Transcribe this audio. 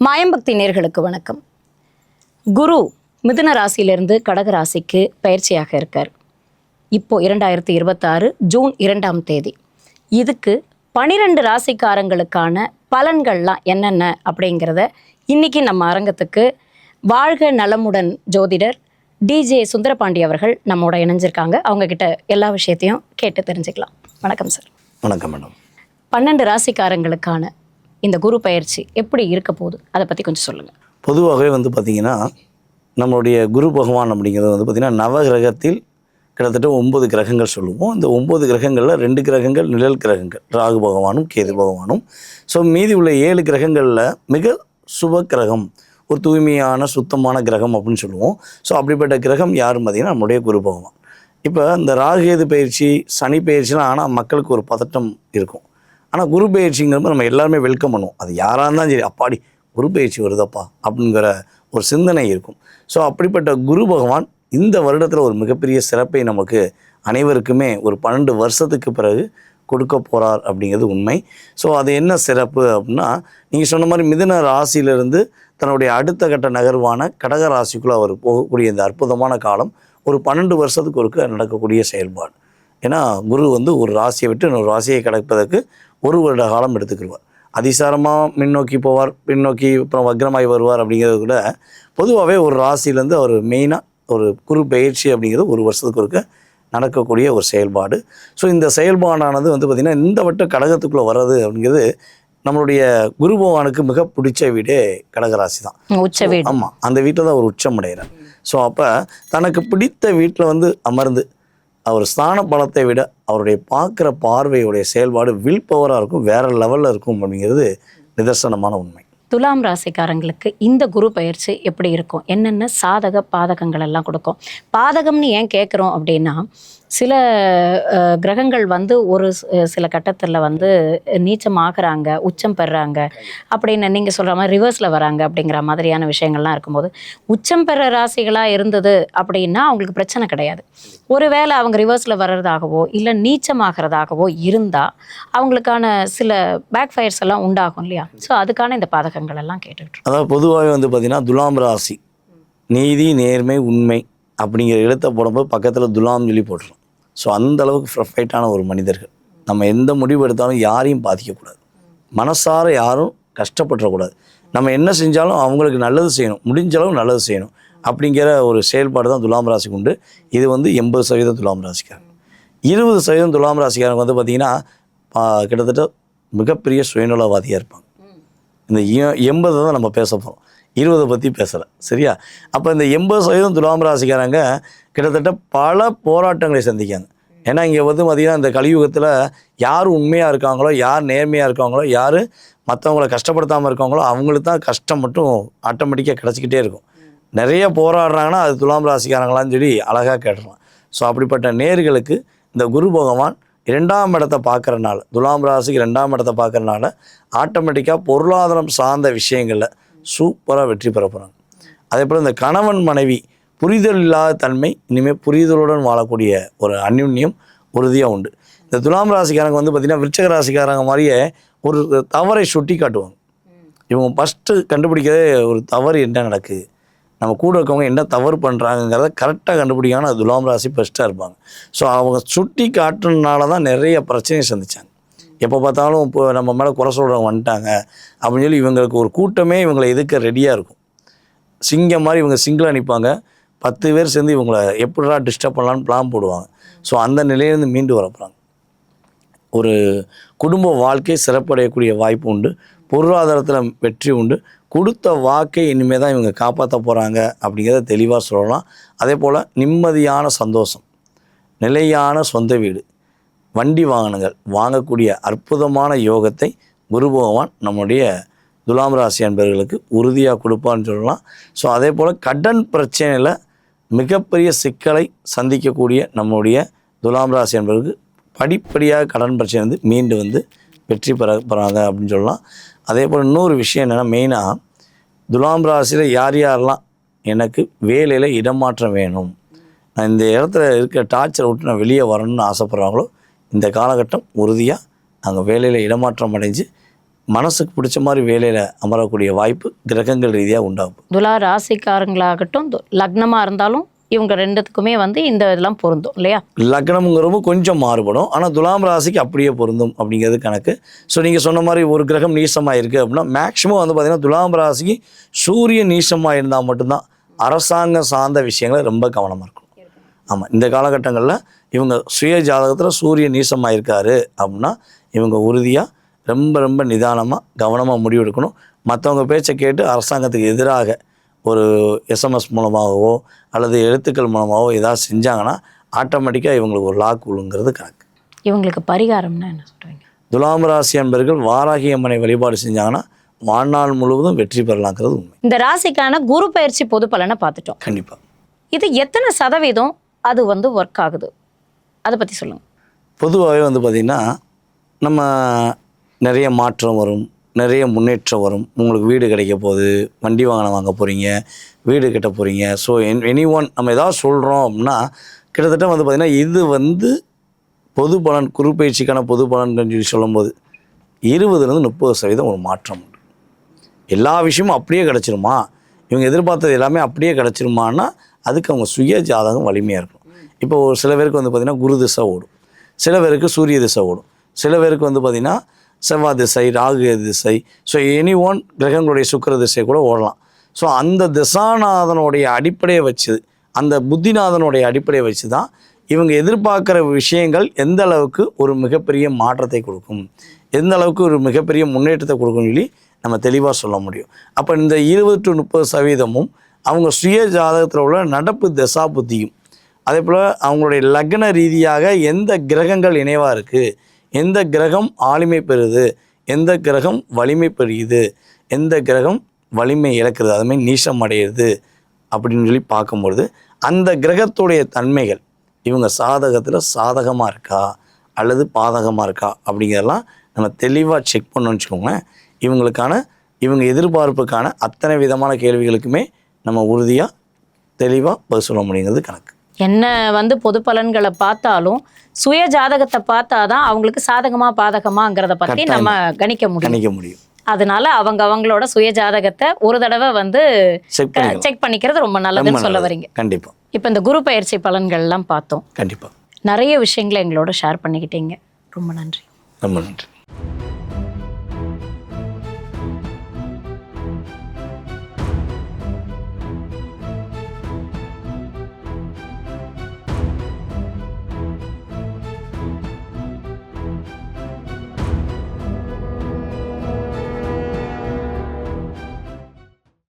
மாயம்பக்தி நேர்களுக்கு வணக்கம். குரு மிதுன ராசியிலிருந்து கடக ராசிக்கு பயிற்சியாக இருக்கார். இப்போ 2026 ஜூன் 2ஆம் தேதி. இதுக்கு 12 ராசிக்காரங்களுக்கான பலன்கள்லாம் என்னென்ன அப்படிங்கிறத இன்னைக்கு நம்ம அரங்கத்துக்கு வாழ்க நலமுடன் ஜோதிடர் டிஜே சுந்தரபாண்டி அவர்கள் நம்மோட இணைஞ்சிருக்காங்க. அவங்க கிட்ட எல்லா விஷயத்தையும் கேட்டு தெரிஞ்சுக்கலாம். வணக்கம் சார். வணக்கம் மேடம். 12 ராசிக்காரங்களுக்கான இந்த குரு பயிற்சி எப்படி இருக்க போகுது, அதை பற்றி கொஞ்சம் சொல்லுங்கள். பொதுவாகவே பார்த்திங்கன்னா நம்மளுடைய குரு பகவான் அப்படிங்கிறது பார்த்திங்கன்னா நவகிரகத்தில் கிட்டத்தட்ட 9 கிரகங்கள் சொல்லுவோம். இந்த 9 கிரகங்களில் 2 கிரகங்கள் நிழல் கிரகங்கள், ராகு பகவானும் கேது பகவானும். ஸோ மீதி உள்ள 7 கிரகங்களில் மிக சுப கிரகம், ஒரு தூய்மையான சுத்தமான கிரகம் அப்படின்னு சொல்லுவோம். ஸோ அப்படிப்பட்ட கிரகம் யாரும் பார்த்திங்கன்னா நம்முடைய குரு பகவான். இப்போ இந்த ராகுகேது பயிற்சி, சனி பயிற்சிலாம் ஆனால் மக்களுக்கு ஒரு பதட்டம் இருக்கும். ஆனால் குரு பயிற்சிங்கிறப்ப நம்ம எல்லாருமே வெல்கம் பண்ணுவோம். அது யாராக இருந்தாலும் சரி, அப்பாடி குரு பயிற்சி வருதப்பா அப்படிங்கிற ஒரு சிந்தனை இருக்கும். ஸோ அப்படிப்பட்ட குரு பகவான் இந்த வருடத்தில் ஒரு மிகப்பெரிய சிறப்பை நமக்கு அனைவருக்குமே ஒரு 12 வருஷத்துக்கு பிறகு கொடுக்க போகிறார் அப்படிங்கிறது உண்மை. ஸோ அது என்ன சிறப்பு அப்படின்னா, நீங்கள் சொன்ன மாதிரி மிதுன ராசியிலிருந்து தன்னுடைய அடுத்த கட்ட நகர்வான கடக ராசிக்குள்ளே அவர் போகக்கூடிய இந்த அற்புதமான காலம் ஒரு 12 வருஷத்துக்கு ஒருக்க நடக்கக்கூடிய செயல்பாடு. ஏன்னா குரு ஒரு ராசியை விட்டு இன்னொரு ராசியை கடப்பதற்கு 1 வருட காலம் எடுத்துக்கிடுவார். அதிசாரமாக முன்னோக்கி போவார், பின்னோக்கி அப்புறம் வக்ரமாகி வருவார். அப்படிங்கிறது கூட பொதுவாகவே ஒரு ராசியிலேருந்து அவர் மெயினாக ஒரு குரு பயிற்சி அப்படிங்கிறது 1 வருஷத்துக்கு ஒருக்க நடக்கக்கூடிய ஒரு செயல்பாடு. ஸோ இந்த செயல்பாடானது பார்த்திங்கன்னா இந்த வட்ட கடகத்துக்குள்ளே வர்றது அப்படிங்கிறது நம்மளுடைய குரு பகவானுக்கு மிக பிடிச்ச வீடே கடகராசி தான், உச்ச வீடு. ஆமாம், அந்த வீட்டில் தான் ஒரு உச்சம் அடைகிறார். ஸோ அப்போ தனக்கு பிடித்த வீட்டில் அமர்ந்து அவர் ஸ்தான பலத்தை விட அவருடைய பார்க்குற பார்வையுடைய செயல்பாடு வில் பவராக இருக்கும், வேறு லெவலில் இருக்கும் அப்படிங்கிறது நிதர்சனமான உண்மை. துலாம் ராசிக்காரங்களுக்கு இந்த குரு பயிற்சி எப்படி இருக்கும், என்னென்ன சாதக பாதகங்கள் எல்லாம் கொடுக்கும்? பாதகம்னு ஏன் கேட்குறோம் அப்படின்னா, சில கிரகங்கள் ஒரு சில கட்டத்தில் நீச்சம் ஆகுறாங்க, உச்சம் பெறுறாங்க அப்படின்னு நீங்கள் சொல்கிற மாதிரி ரிவர்ஸில் வராங்க அப்படிங்கிற மாதிரியான விஷயங்கள்லாம் இருக்கும்போது, உச்சம் பெற ராசிகளாக இருந்தது அப்படின்னா அவங்களுக்கு பிரச்சனை கிடையாது. ஒருவேளை அவங்க ரிவர்ஸில் வர்றதாகவோ இல்லை நீச்சமாகிறதாகவோ இருந்தால் அவங்களுக்கான சில பேக் ஃபயர்ஸ் எல்லாம் உண்டாகும் இல்லையா? ஸோ அதுக்கான இந்த பாதகங்கள் எல்லாம் கேட்டுக்கிட்டு, அதாவது பொதுவாகவே பார்த்திங்கன்னா துலாம் ராசி நீதி நேர்மை உண்மை அப்படிங்கிற எழுத்தை போடும்போது பக்கத்தில் துலாம் சொல்லி போட்டுரும். ஸோ அந்த அளவுக்கு ப்ரொஃபைட்டான ஒரு மனிதர்கள். நம்ம எந்த முடிவு எடுத்தாலும் யாரையும் பாதிக்கக்கூடாது, மனசார யாரும் கஷ்டப்பட்டுறக்கூடாது. நம்ம என்ன செஞ்சாலும் அவங்களுக்கு நல்லது செய்யணும், முடிஞ்ச அளவு நல்லது செய்யணும் அப்படிங்கிற ஒரு செயல்பாடு தான் துலாம் ராசிக்கு உண்டு. இது 80% துலாம் ராசிக்காரங்க. 20% துலாம் ராசிக்காரங்க பார்த்திங்கன்னா கிட்டத்தட்ட மிகப்பெரிய சுயநலவாதியாக இருப்பாங்க. இந்த 80 தான் நம்ம பேச போகிறோம், 20 பற்றி பேசலை, சரியா? அப்போ இந்த 80% துலாம் ராசிக்காரங்க கிட்டத்தட்ட பல போராட்டங்களை சந்திக்காங்க. ஏன்னா இங்கே பார்த்திங்கன்னா இந்த கலியுகத்தில் யார் உண்மையாக இருக்காங்களோ, யார் நேர்மையாக இருக்காங்களோ, யார் மற்றவங்களை கஷ்டப்படுத்தாமல் இருக்காங்களோ அவங்களுக்கு தான் கஷ்டம் மட்டும் ஆட்டோமேட்டிக்காக கிடச்சிக்கிட்டே இருக்கும். நிறைய போராடுறாங்கன்னா அது துலாம் ராசிக்காரங்களான்னு சொல்லி அழகாக கேட்டுடலாம். ஸோ அப்படிப்பட்ட நேர்களுக்கு இந்த குரு பகவான் 2ஆம் இடத்தை பார்க்குறனால, துலாம் ராசிக்கு 2ஆம் இடத்தை பார்க்குறனால ஆட்டோமேட்டிக்காக பொருளாதாரம் சார்ந்த விஷயங்களில் சூப்பராக வெற்றி பெற போகிறாங்க. அதே போல் இந்த கணவன் மனைவி புரிதல் இல்லாத தன்மை இனிமேல் புரிதலுடன் வாழக்கூடிய ஒரு அந்யுன்யம் உறுதியாக உண்டு. இந்த துலாம் ராசிக்காரங்க பார்த்திங்கன்னா விருச்சிக ராசிக்காரங்க மாதிரியே ஒரு தவறை சுட்டி காட்டுவாங்க. இவங்க ஃபஸ்ட்டு கண்டுபிடிக்கிறதே ஒரு தவறு என்ன நடக்குது, நம்ம கூட இருக்கவங்க என்ன தவறு பண்ணுறாங்கிறத கரெக்டாக கண்டுபிடிக்காமல் அது துலாம் ராசி ஃபஸ்ட்டாக இருப்பாங்க. ஸோ அவங்க சுட்டி காட்டுறதுனால தான் நிறைய பிரச்சனையை சந்தித்தாங்க. எப்போ பார்த்தாலும் இப்போ நம்ம மேலே குறை சொல்கிறவங்க வந்துட்டாங்க அப்படின்னு சொல்லி இவங்களுக்கு ஒரு கூட்டமே இவங்களை எதுக்க ரெடியாக இருக்கும். சிங்கம் மாதிரி இவங்க சிங்கிளாக நிற்பாங்க, 10 பேர் சேர்ந்து இவங்களை எப்படிடா டிஸ்டர்ப் பண்ணலான்னு பிளான் போடுவாங்க. ஸோ அந்த நிலையிலேருந்து மீண்டு வரப்போகிறாங்க. ஒரு குடும்ப வாழ்க்கை சிறப்படையக்கூடிய வாய்ப்பு உண்டு, பொருளாதாரத்தில் வெற்றி உண்டு, கொடுத்த வாக்கை இனிமேல் தான் இவங்க காப்பாற்ற போகிறாங்க அப்படிங்கிறத தெளிவாக சொல்லலாம். அதே போல் நிம்மதியான சந்தோஷம், நிலையான சொந்த வீடு, வண்டி வாகனங்கள் வாங்கக்கூடிய அற்புதமான யோகத்தை குரு பகவான் நம்முடைய துலாம் ராசி அன்பர்களுக்கு உறுதியாக கொடுப்பான்னு சொல்லலாம். ஸோ அதே போல் கடன் பிரச்சனையில் மிகப்பெரிய சிக்கலை சந்திக்கக்கூடிய நம்முடைய துலாம் ராசி அன்பர்களுக்கு படிப்படியாக கடன் பிரச்சனை மீண்டு வெற்றி பெற போகிறாங்க அப்படின்னு சொல்லலாம். அதே போல் இன்னொரு விஷயம் என்னென்னா, மெயினாக துலாம் ராசியில் யார் யாரெல்லாம் எனக்கு வேலையில் இடமாற்றம் வேணும், நான் இந்த இடத்துல இருக்க டார்ச்சரை விட்டு நான் வெளியே வரணும்னு ஆசைப்பட்றாங்களோ இந்த காலகட்டம் உறுதியாக நாங்கள் வேலையில் இடமாற்றம் அடைஞ்சு மனசுக்கு பிடிச்ச மாதிரி வேலையில் அமரக்கூடிய வாய்ப்பு கிரகங்கள் ரீதியாக உண்டாகும். துலா ராசிக்காரங்களாகட்டும் லக்னமாக இருந்தாலும் இவங்க ரெண்டுத்துக்குமே வந்து இந்த இதெல்லாம் பொருந்தும் இல்லையா? லக்னம்ங்கிறவும் கொஞ்சம் மாறுபடும், ஆனால் துலாம் ராசிக்கு அப்படியே பொருந்தும் அப்படிங்கிறது கணக்கு. ஸோ நீங்கள் சொன்ன மாதிரி ஒரு கிரகம் நீசமாக இருக்குது அப்படின்னா மேக்ஸிமம் வந்து பார்த்திங்கன்னா துலாம் ராசிக்கு சூரியன் நீசமாக இருந்தால் மட்டும்தான் அரசாங்கம் சார்ந்த விஷயங்களை ரொம்ப கவனமாக இருக்கும். ஆமாம், இந்த காலகட்டங்களில் இவங்க சுய ஜாதகத்தில் சூரியன் நீசமாக இருக்காரு அப்படின்னா இவங்க உறுதியாக ரொம்ப ரொம்ப நிதானமாக கவனமாக முடிவெடுக்கணும். மற்றவங்க பேச்சை கேட்டு அரசாங்கத்துக்கு எதிராக ஒரு எஸ்எம்எஸ் மூலமாகவோ அல்லது எழுத்துக்கள் மூலமாகவோ ஏதாவது செஞ்சாங்கன்னா ஆட்டோமேட்டிக்காக இவங்களுக்கு ஒரு லாக் விழுங்கிறது கணக்கு. இவங்களுக்கு பரிகாரம்னா என்ன சொல்கிறீங்க? துலாம் ராசி அன்பர்கள் வாராகி அம்மனை வழிபாடு செஞ்சாங்கன்னா வாழ்நாள் முழுவதும் வெற்றி பெறலாங்கிறது உண்மை. இந்த ராசிக்கான குரு பயிற்சி பொது பலனை பார்த்துட்டோம். கண்டிப்பாக இது எத்தனை சதவீதம் அது வந்து ஒர்க் ஆகுது, அதை பற்றி சொல்லுங்கள். பொதுவாகவே வந்து பார்த்திங்கன்னா நம்ம நிறைய மாற்றம் வரும், நிறைய முன்னேற்றம் வரும். உங்களுக்கு வீடு கிடைக்க போகுது, வண்டி வாகனம் வாங்க போகிறீங்க, வீடு கட்ட போகிறீங்க. ஸோ எனி ஒன் நம்ம ஏதாவது சொல்கிறோம் அப்படின்னா கிட்டத்தட்ட வந்து பார்த்திங்கன்னா இது வந்து பொது பலன், குரு பயிற்சிக்கான பொது பலன் சொல்லி சொல்லும்போது 20-30% ஒரு மாற்றம் உண்டு. எல்லா விஷயமும் அப்படியே கிடச்சிருமா, இவங்க எதிர்பார்த்தது எல்லாமே அப்படியே கிடச்சிருமான்னா அதுக்கு அவங்க சுய ஜாதகம் வலிமையாக இருக்கும். இப்போ ஒரு சில பேருக்கு வந்து பார்த்திங்கன்னா குரு திசை ஓடும், சில பேருக்கு சூரிய திசை ஓடும், சில பேருக்கு வந்து பார்த்திங்கன்னா செவ்வாய் திசை, ராகு திசை. ஸோ எனி ஒன் கிரகங்களுடைய சுக்கிர திசை கூட ஓடலாம். ஸோ அந்த திசாநாதனுடைய அடிப்படையை வச்சு, அந்த புத்திநாதனுடைய அடிப்படையை வச்சு தான் இவங்க எதிர்பார்க்குற விஷயங்கள் எந்த அளவுக்கு ஒரு மிகப்பெரிய மாற்றத்தை கொடுக்கும், எந்த அளவுக்கு ஒரு மிகப்பெரிய முன்னேற்றத்தை கொடுக்கும்னு சொல்லி நம்ம தெளிவாக சொல்ல முடியும். அப்போ இந்த 20-30% அவங்க சுய ஜாதகத்தில் உள்ள நடப்பு தசா புத்தியும், அதே போல் அவங்களுடைய லக்ன ரீதியாக எந்த கிரகங்கள் இணைவாக இருக்குது, எந்த கிரகம் ஆளுமை பெறுது, எந்த கிரகம் வலிமை பெறுகிறது, எந்த கிரகம் வலிமை இழக்கிறது, அதுமாதிரி நீசம் அடையிறது அப்படின்னு சொல்லி பார்க்கும்பொழுது அந்த கிரகத்துடைய தன்மைகள் இவங்க சாதகத்தில் சாதகமாக இருக்கா அல்லது பாதகமாக இருக்கா அப்படிங்கிறதெல்லாம் நம்ம தெளிவாக செக் பண்ணோன்னு வச்சுக்கோங்களேன். இவங்க எதிர்பார்ப்புக்கான அத்தனை விதமான கேள்விகளுக்குமே நம்ம உறுதியாக தெளிவாக பதில் சொல்ல முடியுங்கிறது கணக்கு. என்ன வந்து பொது பலன்களை பார்த்தாலும் சுய ஜாதகத்தை பார்த்தாதான் அவங்களுக்கு சாதகமா பாதகமாங்கிறத பற்றி நம்ம கணிக்க முடியும். அதனால அவங்களோட சுய ஜாதகத்தை ஒரு தடவை வந்து செக் பண்ணிக்கிறது ரொம்ப நல்லதுன்னு சொல்ல வரீங்க. கண்டிப்பா. இப்போ இந்த குரு பயிற்சி பலன்கள் எல்லாம் பார்த்தோம். கண்டிப்பா நிறைய விஷயங்களை எங்களோட ஷேர் பண்ணிக்கிட்டீங்க. ரொம்ப நன்றி. ரொம்ப நன்றி.